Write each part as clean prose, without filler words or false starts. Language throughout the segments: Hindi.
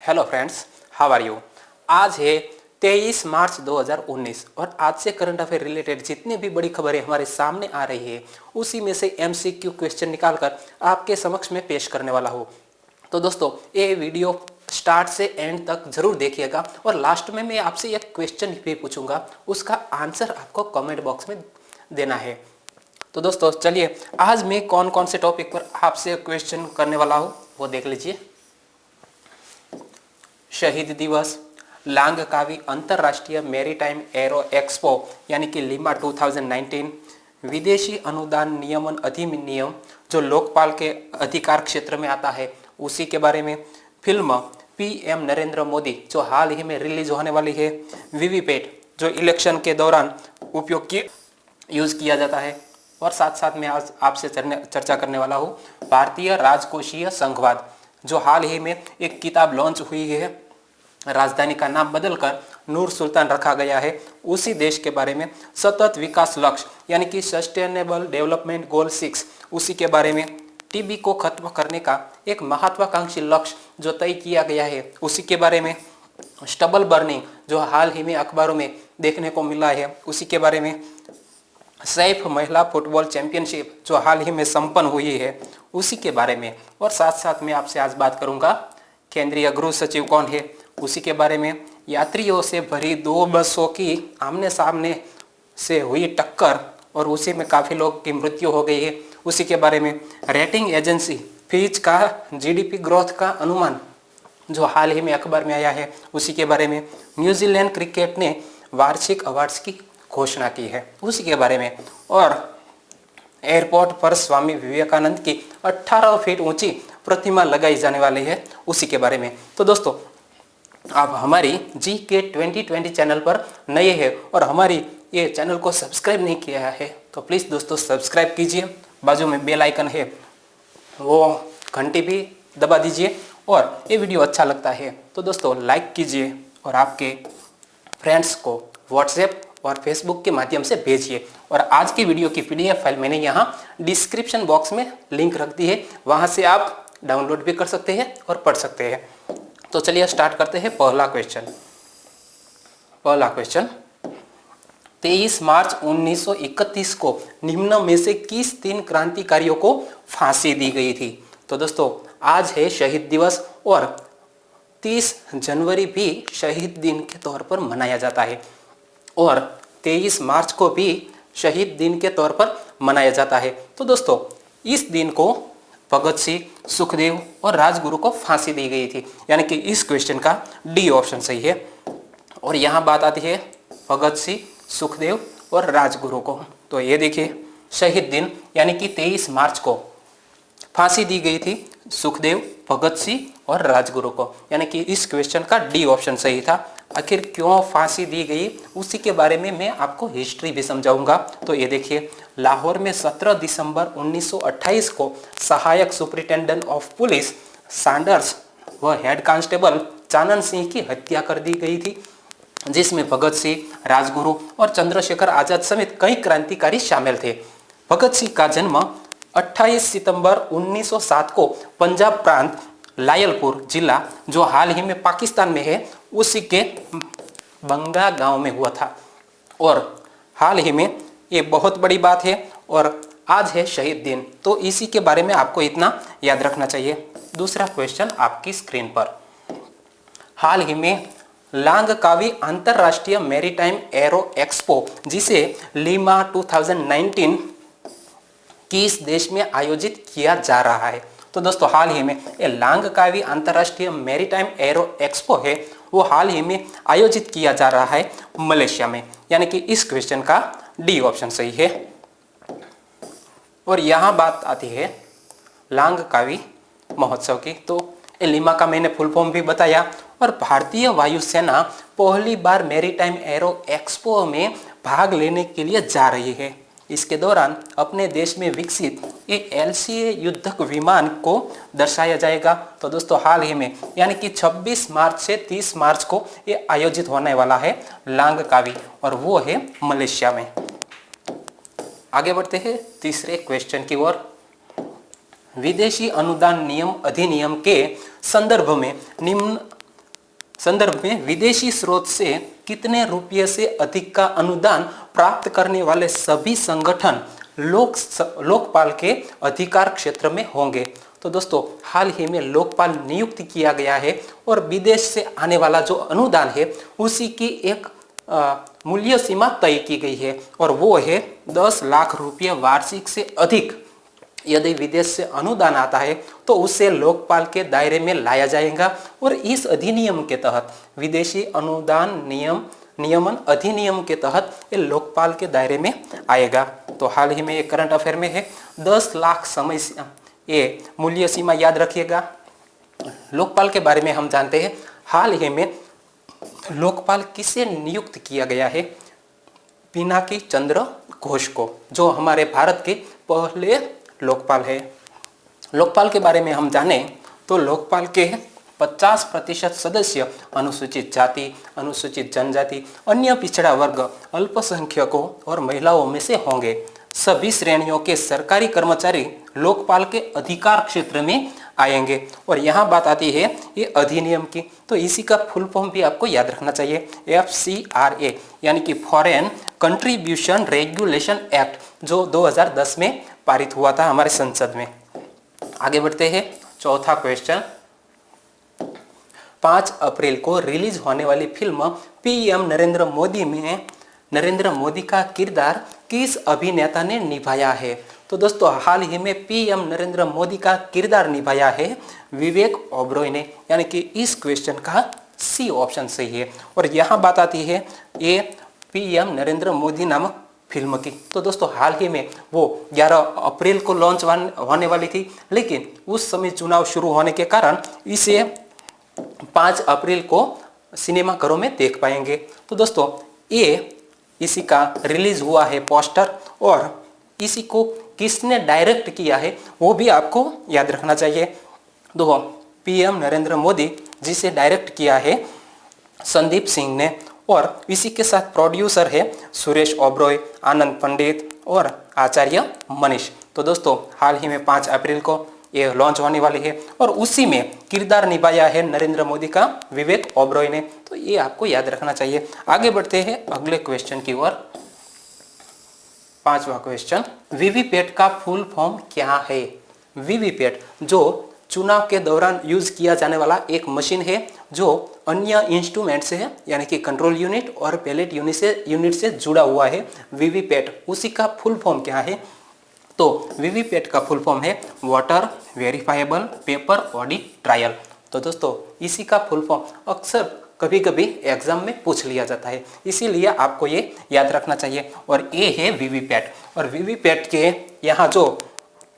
Hello friends, how are you. आज है 23 मार्च 2019 और आज से करंट अफेयर रिलेटेड जितनी भी बड़ी खबरें हमारे सामने आ रही है उसी में से एमसीक्यू क्वेश्चन निकालकर आपके समक्ष में पेश करने वाला हूँ। तो दोस्तों, ये वीडियो स्टार्ट से एंड तक जरूर देखिएगा और लास्ट में मैं आपसे एक क्वेश्चन भी पूछूंगा, उसका आंसर आपको कमेंट बॉक्स में देना है। तो दोस्तों चलिए, आज मैं कौन कौन से टॉपिक पर आपसे क्वेश्चन करने वाला हूँ वो देख लीजिए। शहीद दिवस, लांग कावी अंतरराष्ट्रीय मैरीटाइम एरो एक्सपो यानी कि लिमा 2019, विदेशी अनुदान नियमन अधिनियम जो लोकपाल के अधिकार क्षेत्र में आता है उसी के बारे में, फिल्म पीएम नरेंद्र मोदी जो हाल ही में रिलीज होने वाली है, वीवीपैट जो इलेक्शन के दौरान उपयोग की यूज किया जाता है, और साथ साथ मैं आज आपसे चर्चा करने वाला हूँ भारतीय राजकोषीय संघवाद जो हाल ही में एक किताब लॉन्च हुई है, राजधानी का नाम बदलकर नूर सुल्तान रखा गया है, उसी देश के बारे में, सतत विकास लक्ष्य यानी कि सस्टेनेबल डेवलपमेंट गोल 6 उसी के बारे में, टीबी को खत्म करने का एक महत्वाकांक्षी लक्ष्य जो तय किया गया है उसी के बारे में, स्टबल बर्निंग जो हाल ही में अखबारों में देखने को मिला है उसी के बारे में, सैफ महिला फुटबॉल चैंपियनशिप जो हाल ही में संपन्न हुई है उसी के बारे में, और साथ साथ मैं आपसे आज बात करूंगा केंद्रीय गृह सचिव कौन है उसी के बारे में, यात्रियों से भरी 2 बसों की आमने सामने से हुई टक्कर और उसी में काफ़ी लोग की मृत्यु हो गई है उसी के बारे में, रेटिंग एजेंसी फिच का जीडीपी ग्रोथ का अनुमान जो हाल ही में अखबार में आया है उसी के बारे में, न्यूजीलैंड क्रिकेट ने वार्षिक अवार्ड्स की घोषणा की है उसी के बारे में, और एयरपोर्ट पर स्वामी विवेकानंद की 18 फीट ऊंची प्रतिमा लगाई जाने वाली है उसी के बारे में। तो दोस्तों, आप हमारी GK 2020 चैनल पर नए हैं और हमारी ये चैनल को सब्सक्राइब नहीं किया है तो प्लीज़ दोस्तों सब्सक्राइब कीजिए, बाजू में बेल आइकन है वो घंटी भी दबा दीजिए, और ये वीडियो अच्छा लगता है तो दोस्तों लाइक कीजिए और आपके फ्रेंड्स को व्हाट्सएप और फेसबुक के माध्यम से भेजिए। और आज की वीडियो की PDF फाइल मैंने यहाँ डिस्क्रिप्शन बॉक्स में लिंक रख दी है, वहाँ से आप डाउनलोड भी कर सकते हैं और पढ़ सकते हैं। तो चलिए स्टार्ट करते हैं। पहला क्वेश्चन 23 मार्च 1931 को निम्न में से किस 3 क्रांतिकारियों को फांसी दी गई थी। तो दोस्तों, आज है शहीद दिवस और 30 जनवरी भी शहीद दिन के तौर पर मनाया जाता है और 23 मार्च को भी शहीद दिन के तौर पर मनाया जाता है। तो दोस्तों, इस दिन को भगत सिंह, सुखदेव और राजगुरु को फांसी दी गई थी, यानी कि इस क्वेश्चन का डी ऑप्शन सही है। और यहाँ बात आती है भगत सिंह, सुखदेव और राजगुरु को, तो ये देखिए शहीद दिन यानी कि 23 मार्च को फांसी दी गई थी सुखदेव, भगत सिंह और राजगुरु को, यानी कि इस क्वेश्चन का डी ऑप्शन सही था। आखिर क्यों फांसी दी गई उसी के बारे में मैं आपको हिस्ट्री भी समझाऊंगा। तो ये देखिए, लाहौर में 17 दिसंबर 1928 को सहायक सुपरिटेंडेंट ऑफ पुलिस सैंडर्स व हेड कांस्टेबल चानन सिंह की हत्या कर दी गई थी, जिसमें भगत सिंह, राजगुरु और चंद्रशेखर आजाद समेत कई क्रांतिकारी शामिल थे। भगत सिंह का जन्म 28 सितंबर 1907 को पंजाब प्रांत लायलपुर जिला जो हाल ही में पाकिस्तान में है उसी के बंगा गांव में हुआ था, और हाल ही में ये बहुत बड़ी बात है और आज है शहीद दिन, तो इसी के बारे में आपको इतना याद रखना चाहिए। दूसरा क्वेश्चन आपकी स्क्रीन पर, हाल ही में लांग कावी अंतरराष्ट्रीय मैरीटाइम एरो एक्सपो जिसे लिमा 2019 किस देश में आयोजित किया जा रहा है। तो दोस्तों, हाल ही में ये लांग कावी अंतरराष्ट्रीय मैरीटाइम एरो एक्सपो है वो हाल ही में आयोजित किया जा रहा है मलेशिया में, यानी कि इस क्वेश्चन का डी ऑप्शन सही है। और यहाँ बात आती है लांग कावी महोत्सव की, तो लिमा का मैंने फुल फॉर्म भी बताया, और भारतीय वायुसेना पहली बार मैरीटाइम एरो एक्सपो में भाग लेने के लिए जा रही है। इसके दौरान अपने देश में विकसित एक LCA युद्धक विमान को दर्शाया जाएगा। तो दोस्तों, हाल ही में यानी कि 26 मार्च से 30 मार्च को ये आयोजित होने वाला है लांग कावी, और वो है मलेशिया में। आगे बढ़ते हैं तीसरे क्वेश्चन की ओर। विदेशी अनुदान नियम अधिनियम के संदर्भ में निम्न संदर्भ में विदेशी स्रोत से कितने रुपये से अधिक का अनुदान प्राप्त करने वाले सभी संगठन लोकपाल के अधिकार क्षेत्र में होंगे। तो दोस्तों हाल ही में लोकपाल नियुक्त किया गया है और विदेश से आने वाला जो अनुदान है उसी की एक मूल्य सीमा तय की गई है और वो है 10 लाख रुपये वार्षिक से अधिक। यदि विदेश से अनुदान आता है तो उसे लोकपाल के दायरे में लाया जाएगा और इस अधिनियम के तहत विदेशी अनुदान नियमन अधिनियम के तहत ये लोकपाल के दायरे में आएगा। तो हाल ही में ये करंट अफेयर में है 10 लाख समय ये मूल्य सीमा याद रखिएगा। लोकपाल के बारे में हम जानते हैं, हाल ही में लोकपाल किसे नियुक्त किया गया है? पिनाकी चंद्र घोष को, जो हमारे भारत के पहले लोकपाल है। लोकपाल के बारे में हम जाने तो लोकपाल के 50% सदस्य अनुसूचित जाति, अनुसूचित जनजाति, अन्य पिछड़ा वर्ग, अल्पसंख्यकों और महिलाओं में से होंगे। सभी श्रेणियों के सरकारी कर्मचारी लोकपाल के अधिकार क्षेत्र में आएंगे। और यहाँ बात आती है ये अधिनियम की, तो इसी का फुल फॉर्म भी आपको याद रखना चाहिए, FCRA यानी कि फॉरेन कंट्रीब्यूशन रेगुलेशन एक्ट, जो 2010 में पारित हुआ था हमारे संसद में। आगे बढ़ते हैं, चौथा क्वेश्चन। 5 अप्रैल को रिलीज होने वाली फिल्म PM नरेंद्र मोदी में नरेंद्र मोदी का किरदार किस अभिनेता ने निभाया है? तो दोस्तों हाल ही में PM नरेंद्र मोदी का किरदार निभाया है विवेक ओबरॉय ने, यानी कि इस क्वेश्चन का C ऑप्शन सही है। और यहाँ बात आती है ये PM नरेंद्र मोदी नामक फिल्म की। तो दोस्तों हाल ही में वो 11 अप्रैल को लॉन्च होने वाली थी, लेकिन उस समय चुनाव शुरू होने के कारण इसे 5 अप्रैल को सिनेमाघरों में देख पाएंगे। तो दोस्तों ये इसी का रिलीज हुआ है पोस्टर, और इसी को किसने डायरेक्ट किया है वो भी आपको याद रखना चाहिए। तो PM नरेंद्र मोदी जिसे डायरेक्ट किया है संदीप सिंह ने, और इसी के साथ प्रोड्यूसर है सुरेश ओबरॉय, आनंद पंडित और आचार्य मनीष। तो दोस्तों हाल ही में 5 अप्रैल को ये लॉन्च होने वाली है और उसी में किरदार निभाया है नरेंद्र मोदी का विवेक ओबरॉय ने, तो ये आपको याद रखना चाहिए। आगे बढ़ते हैं अगले क्वेश्चन की ओर। 5वां क्वेश्चन, वीवीपैट का फुल फॉर्म क्या है? वीवीपैट जो चुनाव के दौरान यूज किया जाने वाला एक मशीन है जो अन्य इंस्ट्रूमेंट से है, यानी कि कंट्रोल यूनिट और बैलेट यूनिट से जुड़ा हुआ है वीवीपैट, उसी का फुल फॉर्म क्या है? तो वीवीपैट का फुल फॉर्म है voter verifiable paper audit trial. तो दोस्तों इसी का फुल फॉर्म अक्सर कभी कभी एग्जाम में पूछ लिया जाता है, इसीलिए आपको ये याद रखना चाहिए। और ये है वीवीपैट, और वीवीपैट के यहाँ जो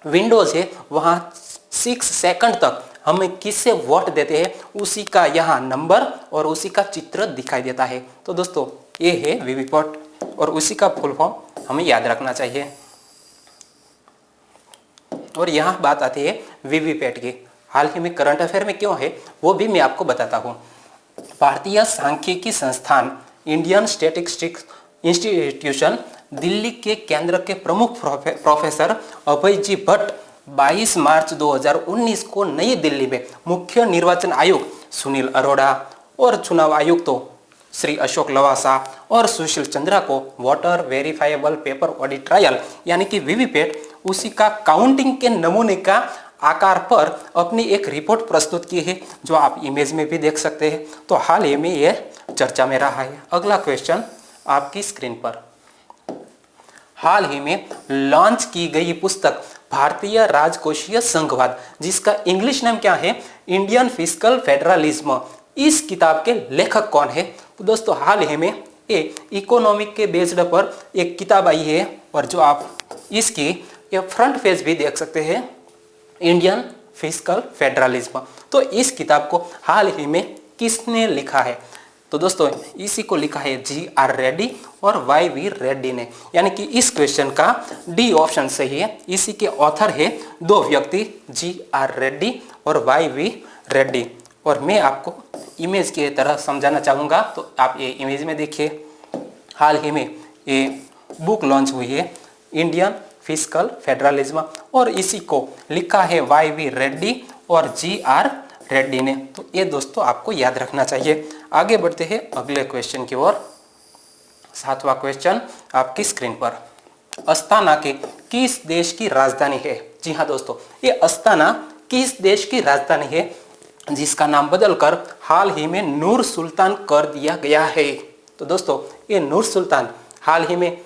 विंडोज है वहाँ 6 सेकंड तक हमें किससे वोट देते हैं उसी का यहाँ नंबर और उसी का चित्र दिखाई देता है। तो दोस्तों ये है वीवीपैट और उसी का फुल फॉर्म हमें याद रखना चाहिए। और यहाँ बात आती है वीवीपैट की, हाल ही में करंट अफेयर में क्यों है वो भी मैं आपको बताता हूँ। भारतीय सांख्यिकी संस्थान इंडियन स्टैटिस्टिक्स इंस्टीट्यूशन दिल्ली के केंद्र के प्रमुख प्रोफेसर अभय जी भट्ट 22 मार्च 2019 को नई दिल्ली में मुख्य निर्वाचन आयुक्त सुनील अरोड़ा और चुनाव आयुक्तों श्री अशोक लवासा और सुशील चंद्रा को voter verifiable paper audit trial यानी कि वीवीपैट उसी का काउंटिंग के नमूने का आकार पर अपनी एक रिपोर्ट प्रस्तुत की है, जो आप इमेज में भी देख सकते हैं। तो हाल ही में यह चर्चा में रहा है। अगला क्वेश्चन आपकी स्क्रीन पर, हाल ही में लॉन्च की गई पुस्तक भारतीय राजकोषीय संघवाद, जिसका इंग्लिश नाम क्या है, इंडियन फिस्कल फेडरलिज्म, इस किताब के लेखक कौन है? तो दोस्तों हाल ही में इकोनॉमिक के बेस्ड पर एक किताब आई है, और जो आप इसकी ये फ्रंट पेज भी देख सकते हैं, इंडियन फिस्कल फेडरलिज्म। तो इस किताब को हाल ही में किसने लिखा है? तो दोस्तों इसी को लिखा है GR रेड्डी और YV रेड्डी ने, यानी कि इस क्वेश्चन का डी ऑप्शन सही है। इसी के ऑथर है 2 व्यक्ति, GR रेड्डी और YV रेड्डी। और मैं आपको इमेज की तरह समझाना चाहूँगा, तो आप ये इमेज में देखिए, हाल ही में ये बुक लॉन्च हुई है इंडियन फिस्कल फेडरलिज्म, और इसी को लिखा है YV रेड्डी और GR रेड्डी ने। तो ये दोस्तों आपको याद रखना चाहिए। आगे बढ़ते हैं अगले क्वेश्चन की ओर। 7वां क्वेश्चन आपकी स्क्रीन पर। अस्ताना के किस देश की राजधानी है? जी हाँ दोस्तों, ये अस्ताना किस देश की राजधानी है जिसका नाम बदलकर हाल ही में नूर सुल्तान कर दिया गया है? तो दोस्तों ये नूर सुल्तान हाल ही में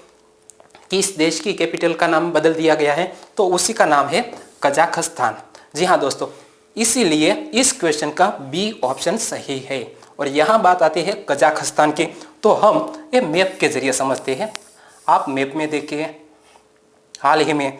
किस देश की कैपिटल का नाम बदल दिया गया है? तो उसी का नाम है कजाकिस्तान। जी हाँ दोस्तों, इसीलिए इस क्वेश्चन का बी ऑप्शन सही है। और यहाँ बात आती है कजाकिस्तान की, तो हम ये मैप के जरिए समझते हैं। आप मैप में देखिए, हाल ही में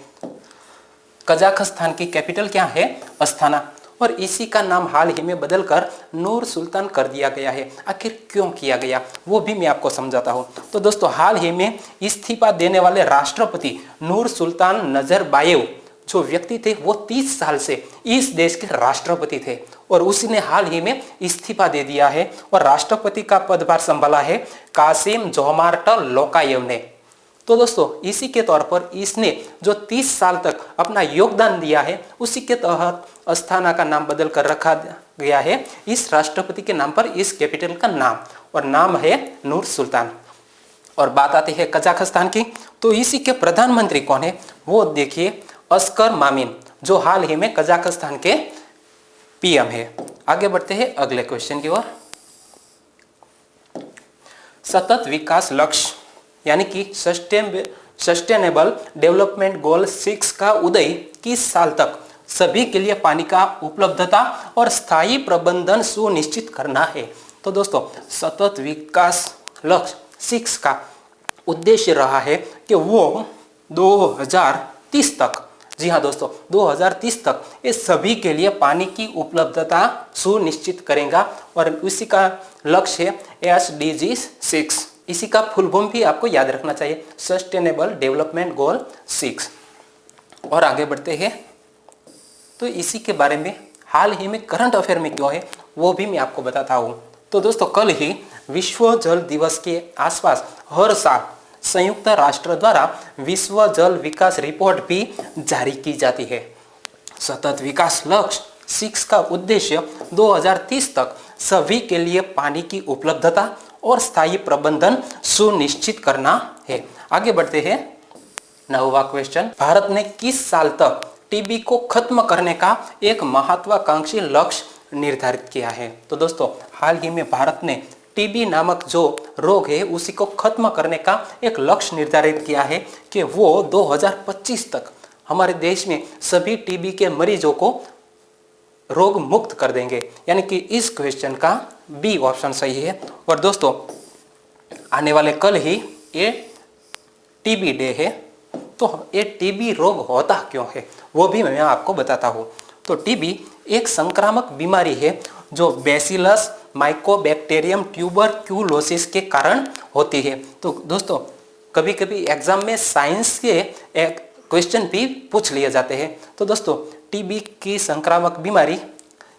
कजाकिस्तान की कैपिटल क्या है? अस्ताना, और इसी का नाम हाल ही में बदलकर नूर सुल्तान कर दिया गया है। आखिर क्यों किया गया वो भी मैं आपको समझाता हूँ। तो दोस्तों हाल ही में इस्तीफा देने वाले राष्ट्रपति नूर सुल्तान नजरबायेव जो व्यक्ति थे वो 30 साल से इस देश के राष्ट्रपति थे और उसने हाल ही में इस्तीफा दे दिया है और राष्ट्रपति का पदभार संभाला है कासिम जोमार्ट लोकायेव ने। तो दोस्तों इसी के तौर पर इसने जो 30 साल तक अपना योगदान दिया है उसी के तहत अस्ताना का नाम बदल कर रखा गया है इस राष्ट्रपति के नाम पर, इस कैपिटल का नाम, और नाम है नूर सुल्तान। और बात आती है कजाकिस्तान की, तो इसी के प्रधानमंत्री कौन है? वो देखिए अस्कर मामिन, जो हाल ही में कजाकिस्तान के पीएम है। आगे बढ़ते हैं अगले क्वेश्चन की ओर। सतत विकास लक्ष्य यानी कि सस्टेनेबल डेवलपमेंट गोल 6 का उदय किस साल तक सभी के लिए पानी का उपलब्धता और स्थायी प्रबंधन सुनिश्चित करना है? तो दोस्तों सतत विकास लक्ष्य 6 का उद्देश्य रहा है कि वो 2030 तक, जी हाँ दोस्तों 2030 तक ये सभी के लिए पानी की उपलब्धता सुनिश्चित करेगा और उसी का लक्ष्य है SDG 6। इसी का फुल फॉर्म भी आपको याद रखना चाहिए, सस्टेनेबल डेवलपमेंट गोल 6। और आगे बढ़ते हैं, तो इसी के बारे में हाल ही में करंट अफेयर में क्यों है वो भी मैं आपको बताता हूँ। तो दोस्तों कल ही विश्व जल दिवस के आसपास हर साल संयुक्त राष्ट्र द्वारा विश्व जल विकास रिपोर्ट भी जारी की जाती है। सतत विकास लक्ष्य 6 का उद्देश्य 2030 तक सभी के लिए पानी की उपलब्धता और स्थायी प्रबंधन सुनिश्चित करना है। आगे बढ़ते हैं 9वां क्वेश्चन। भारत ने किस साल तक टीबी को खत्म करने का एक महत्वाकांक्षी लक्ष्य निर्धारित किया है? तो दोस्तों हाल ही में भारत ने टीबी नामक जो रोग है उसी को खत्म करने का एक लक्ष्य निर्धारित किया है कि वो 2025 तक हमारे देश में सभी टीबी के मरीजों को रोग मुक्त कर देंगे। यानी कि इस क्वेश्चन का बी ऑप्शन सही है। और दोस्तों आने वाले कल ही ये टीबी डे है, तो ये टीबी रोग होता क्यों है वो भी मैं आपको बताता हूँ। तो टीबी एक संक्रामक बीमारी है जो बैसिलस माइकोबैक्टीरियम ट्यूबरक्यूलोसिस के कारण होती है। तो दोस्तों कभी कभी एग्जाम में साइंस के एक क्वेश्चन भी पूछ लिए जाते हैं। तो दोस्तों टीबी की संक्रामक बीमारी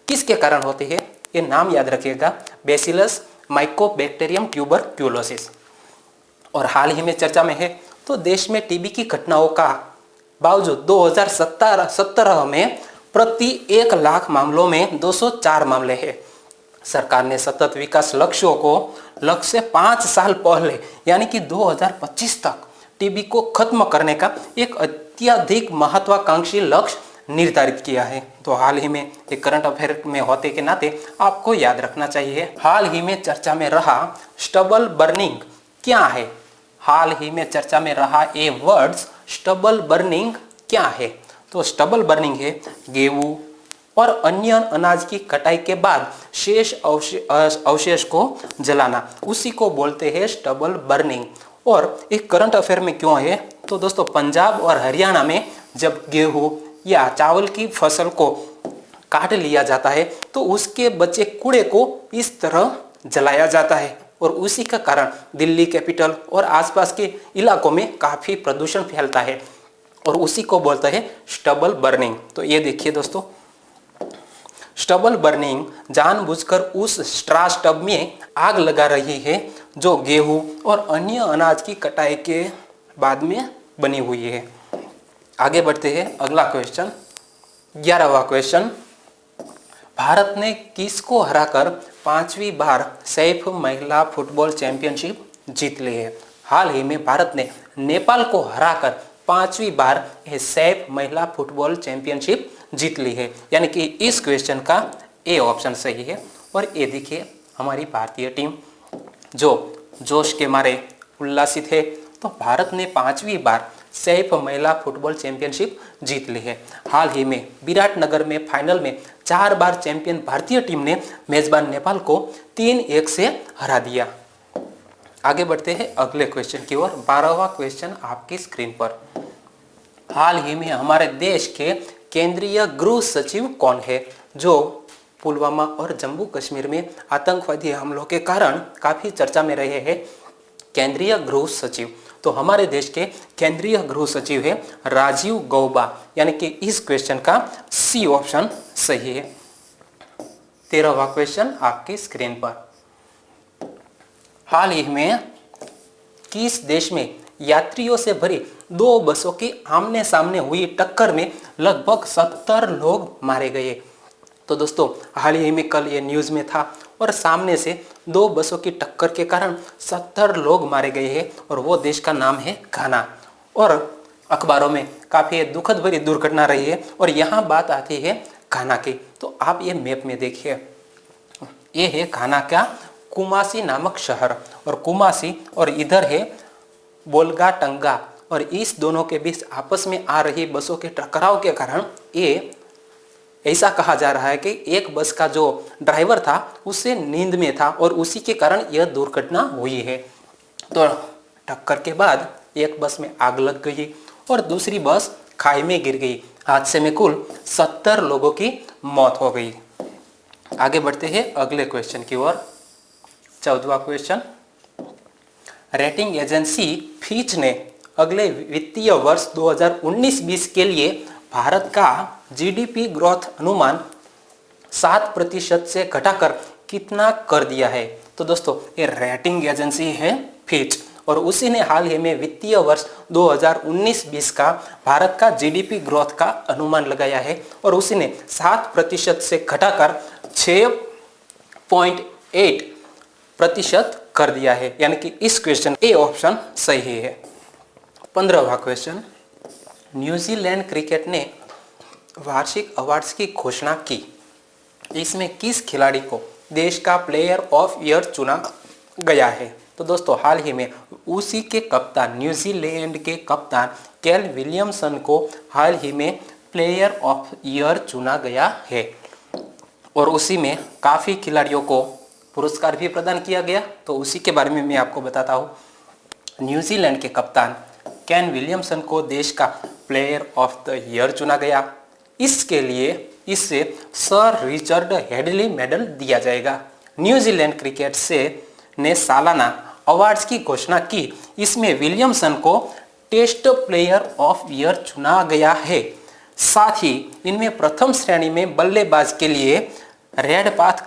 किसके कारण होती है ये नाम याद रखिएगा, बैसिलस माइकोबैक्टीरियम ट्यूबरक्यूलोसिस। और हाल ही में चर्चा में है, तो देश में टीबी की घटनाओं का बावजूद 2017 में प्रति 1 लाख मामलों में 204 मामले हैं। सरकार ने सतत विकास लक्ष्यों को लक्ष्य 5 साल पहले यानी कि 2025 तक टीबी को खत्म करने का एक अत्यधिक महत्वाकांक्षी लक्ष्य निर्धारित किया है। तो हाल ही में एक करंट अफेयर में होते के नाते आपको याद रखना चाहिए। हाल ही में चर्चा में रहा स्टबल बर्निंग क्या है? हाल ही में चर्चा में रहा ये वर्ड्स स्टबल बर्निंग क्या है? तो स्टबल बर्निंग है गेहूं और अन्य अनाज की कटाई के बाद शेष अवशेष को जलाना, उसी को बोलते हैं स्टबल बर्निंग। और एक करंट अफेयर में क्यों है? तो दोस्तों पंजाब और हरियाणा में जब गेहूं या चावल की फसल को काट लिया जाता है तो उसके बचे कूड़े को इस तरह जलाया जाता है और उसी का कारण दिल्ली कैपिटल और आसपास के इलाकों में काफ़ी प्रदूषण फैलता है और उसी को बोलते हैं स्टबल बर्निंग। तो ये देखिए दोस्तों, स्टबल बर्निंग जानबूझकर उस स्ट्रा स्टब में आग लगा रही है जो गेहूं और अन्य अनाज की कटाई के बाद में बनी हुई है। आगे बढ़ते हैं अगला क्वेश्चन 11वां क्वेश्चन। भारत ने किसको हराकर 5वीं बार सैफ महिला फुटबॉल चैंपियनशिप जीत ली है? हाल ही में भारत ने नेपाल को हराकर 5वीं बार यह सैफ महिला फुटबॉल चैंपियनशिप जीत ली है, यानी कि इस क्वेश्चन का ए ऑप्शन सही है। और ये देखिए हमारी भारतीय टीम जो जोश के मारे उल्लासित है, तो भारत ने 5वीं बार सैफ महिला फुटबॉल चैंपियनशिप जीत ली है। हाल ही में विराटनगर में फाइनल में 4 बार चैंपियन भारतीय टीम ने मेजबान नेपाल को 3-1 से हरा दिया। आगे बढ़ते हैं अगले क्वेश्चन की ओर। 12वां क्वेश्चन आपकी स्क्रीन पर। हाल ही में हमारे देश के केंद्रीय गृह सचिव कौन है, जो पुलवामा और जम्मू कश्मीर में आतंकवादी हमलों के कारण काफी चर्चा में रहे हैं? केंद्रीय गृह सचिव, तो हमारे देश के केंद्रीय गृह सचिव है राजीव गौबा, यानी कि इस क्वेश्चन का सी ऑप्शन सही है। 13वां क्वेश्चन आपकी स्क्रीन पर। हाल ही में किस देश में यात्रियों से भरी 2 बसों की आमने सामने हुई टक्कर में लगभग 70 लोग मारे गए? तो दोस्तों हाल ही में कल ये न्यूज़ में था, और सामने से 2 बसों की टक्कर के कारण 70 लोग मारे गए हैं, और वो देश का नाम है घाना। और अखबारों में काफ़ी दुखद भरी दुर्घटना रही है, और यहाँ बात आती है घाना की। तो आप ये मैप में देखिए, ये है घाना का कुमासी नामक शहर, और कुमासी और इधर है बोल्गाटंगा, और इस दोनों के बीच आपस में आ रही बसों के टकराव के कारण ये ऐसा कहा जा रहा है कि एक बस का जो ड्राइवर था उससे नींद में था, और उसी के कारण यह दुर्घटना हुई है। तो टक्कर के बाद एक बस में आग लग गई और दूसरी बस खाई में गिर गई। हादसे में कुल 70 लोगों की मौत हो गई। आगे बढ़ते हैं अगले क्वेश्चन की ओर। 14वां क्वेश्चन। रेटिंग एजेंसी फिच ने अगले वित्तीय वर्ष 2019-20 के लिए भारत का जीडीपी ग्रोथ अनुमान 7% से घटाकर कितना कर दिया है? तो दोस्तों ये रेटिंग एजेंसी है फिच, और उसी ने हाल ही में वित्तीय वर्ष 2019-20 का भारत का जीडीपी ग्रोथ का अनुमान लगाया है, और उसी ने 7% से घटाकर 6.8% कर दिया है, यानी कि इस क्वेश्चन ए ऑप्शन सही है। 15वां क्वेश्चन। न्यूजीलैंड क्रिकेट ने वार्षिक अवार्ड्स की घोषणा की, इसमें किस खिलाड़ी को देश का प्लेयर ऑफ ईयर चुना गया है? तो दोस्तों हाल ही में उसी के कप्तान, न्यूजीलैंड के कप्तान केल विलियमसन को हाल ही में प्लेयर ऑफ ईयर चुना गया है, और उसी में काफ़ी खिलाड़ियों को पुरस्कार भी प्रदान किया गया। तो उसी के बारे में मैं आपको बताता हूँ। न्यूजीलैंड के कप्तान केन विलियमसन को देश का प्लेयर ऑफ द ईयर चुना गया। इसके लिए इससे सर रिचर्ड हेडली मेडल दिया जाएगा। न्यूजीलैंड क्रिकेट से ने सालाना अवार्ड्स की घोषणा की, इसमें विलियमसन को टेस्ट प्लेयर ऑफ ईयर चुना गया है। साथ ही इनमें प्रथम श्रेणी में बल्लेबाज के लिए रेड पाथ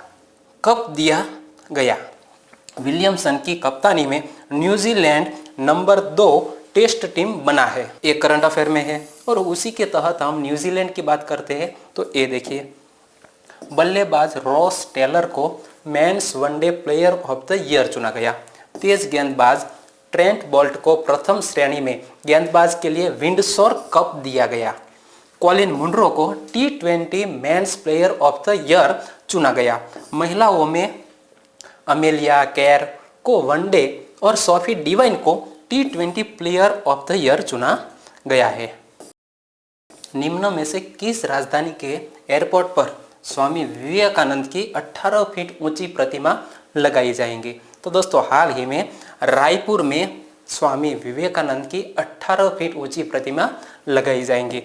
कप दिया गया। विलियमसन की कप्तानी में न्यूजीलैंड नंबर 2 टेस्ट टीम बना है। एक करंट अफेयर में है, और उसी के तहत हम न्यूजीलैंड की बात करते हैं। तो ये देखिए, बल्लेबाज रॉस टेलर को men's one day player of the year चुना गया। तेज गेंदबाज ट्रेंट बोल्ट को प्रथम श्रेणी में गेंदबाज के लिए विंडसोर कप दिया गया। कॉलिन मुनरो को T20 men's player of the year चुना गया। महिलाओं में अमेलिया केर को वनडे और सोफी डिवाइन को T20 player of the year चुना गया है। निम्न में से किस राजधानी के एयरपोर्ट पर स्वामी विवेकानंद की 18 फीट ऊंची प्रतिमा लगाई जाएंगी? तो दोस्तों हाल ही में रायपुर में स्वामी विवेकानंद की 18 फीट ऊंची प्रतिमा लगाई जाएंगी,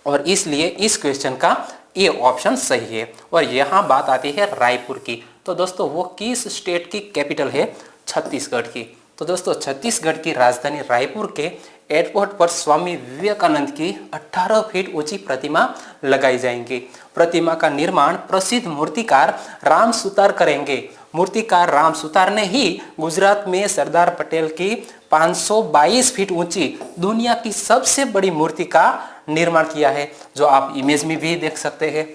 और इसलिए इस क्वेश्चन का ये ऑप्शन सही है। और यहाँ बात आती है रायपुर की। तो दोस्तों वो किस स्टेट की कैपिटल है? छत्तीसगढ़ की। तो दोस्तों छत्तीसगढ़ की राजधानी रायपुर के एयरपोर्ट पर स्वामी विवेकानंद की 18 फीट ऊंची प्रतिमा लगाई जाएंगी। प्रतिमा का निर्माण प्रसिद्ध मूर्तिकार राम सुतार करेंगे। मूर्तिकार राम सुतार ने ही गुजरात में सरदार पटेल की 522 फीट ऊंची दुनिया की सबसे बड़ी मूर्ति का निर्माण किया है, जो आप इमेज में भी देख सकते हैं।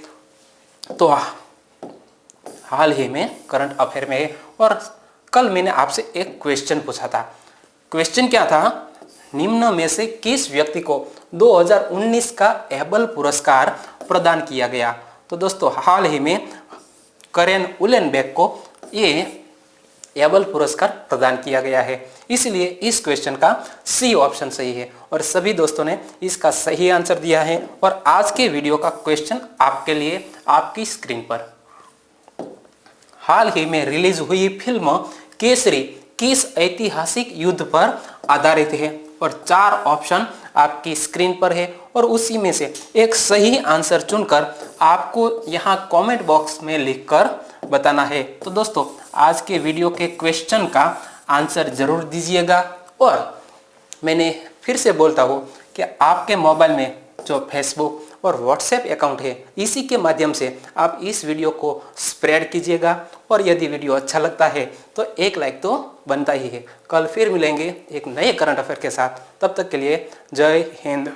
तो हाल ही में करंट अफेयर में है। और कल मैंने आपसे एक क्वेश्चन पूछा था। क्वेश्चन क्या था? निम्न में से किस व्यक्ति को 2019 का एबल पुरस्कार प्रदान किया गया? तो दोस्तों हाल ही में करेन उलेनबेक को ये एबल पुरस्कार प्रदान किया गया है, इसलिए इस क्वेश्चन का सी ऑप्शन सही है। और सभी दोस्तों ने इसका सही आंसर दिया है। और आज के वीडियो का क्वेश्चन आपके लिए आपकी स्क्रीन पर। हाल ही में रिलीज हुई फिल्म केसरी किस ऐतिहासिक युद्ध पर आधारित है? और 4 ऑप्शन आपकी स्क्रीन पर है और उसी में से एक सही आंसर चुनकर आपको यहाँ कमेंट बॉक्स में लिखकर बताना है। तो दोस्तों आज के वीडियो के क्वेश्चन का आंसर जरूर दीजिएगा। और मैंने फिर से बोलता हूँ कि आपके मोबाइल में जो फेसबुक और व्हाट्सएप अकाउंट है, इसी के माध्यम से आप इस वीडियो को स्प्रेड कीजिएगा। और यदि वीडियो अच्छा लगता है तो एक लाइक तो बनता ही है। कल फिर मिलेंगे एक नए करंट अफेयर के साथ। तब तक के लिए जय हिंद।